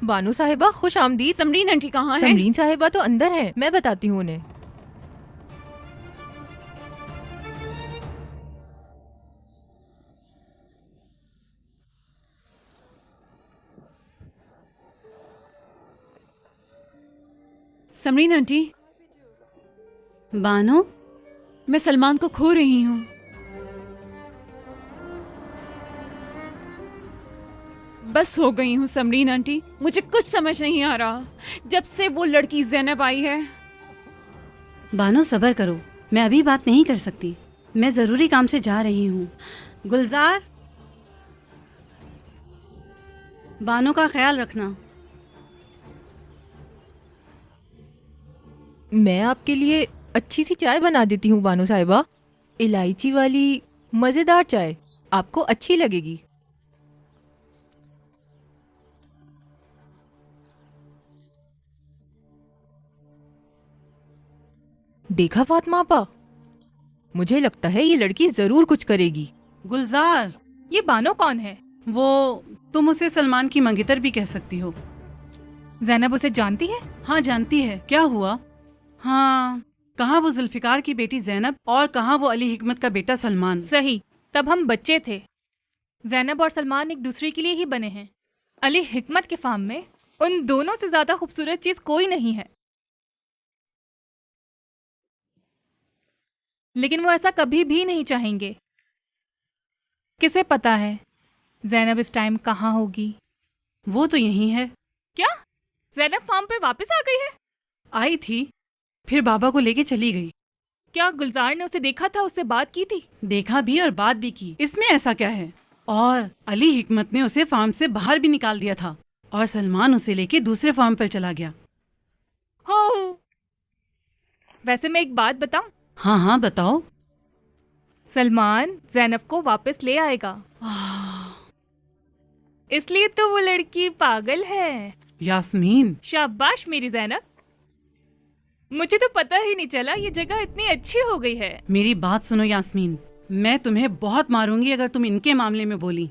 बानो साहिबा खुश आमदीद। समरीन आंटी कहाँ है? समरीन साहिबा तो अंदर है, मैं बताती हूँ उन्हें। समरीन आंटी, बानो, मैं सलमान को खो रही हूँ। बस हो गई हूँ समरीन आंटी, मुझे कुछ समझ नहीं आ रहा जब से वो लड़की ज़ैनब आई है। बानो सब्र करो, मैं अभी बात नहीं कर सकती। मैं ज़रूरी काम से जा रही हूँ। गुलजार, बानो का ख्याल रखना। मैं आपके लिए अच्छी सी चाय बना देती हूँ बानो साहिबा, इलायची वाली मजेदार चाय, आपको अच्छी लगेगी। देखा फातिमा आपा, मुझे लगता है ये लड़की जरूर कुछ करेगी। गुलजार, ये बानो कौन है? वो तुम उसे सलमान की मंगेतर भी कह सकती हो। ज़ैनब उसे जानती है? हाँ जानती है, क्या हुआ? हाँ, कहाँ वो जुल्फिकार की बेटी ज़ैनब और कहाँ वो अली हिकमत का बेटा सलमान। सही, तब हम बच्चे थे। ज़ैनब और सलमान एक दूसरे के लिए ही बने हैं। अली हिकमत के फार्म में उन दोनों से ज्यादा खूबसूरत चीज कोई नहीं है, लेकिन वो ऐसा कभी भी नहीं चाहेंगे। किसे पता है ज़ैनब इस टाइम कहाँ होगी? वो तो यही है। क्या ज़ैनब फार्म पर वापस आ गई है? आई थी, फिर बाबा को लेके चली गई। क्या गुलजार ने उसे देखा था, उससे बात की थी? देखा भी और बात भी की, इसमें ऐसा क्या है? और अली हिकमत ने उसे फार्म से बाहर भी निकाल दिया था और सलमान उसे लेके दूसरे फार्म पर चला गया। हो, वैसे मैं एक बात बताऊं? हाँ हाँ बताओ। सलमान ज़ैनब को वापस ले आएगा, इसलिए तो वो लड़की पागल है। यास्मीन, शाबाश मेरी ज़ैनब, मुझे तो पता ही नहीं चला ये जगह इतनी अच्छी हो गई है। मेरी बात सुनो यास्मीन, मैं तुम्हें बहुत मारूंगी अगर तुम इनके मामले में बोली।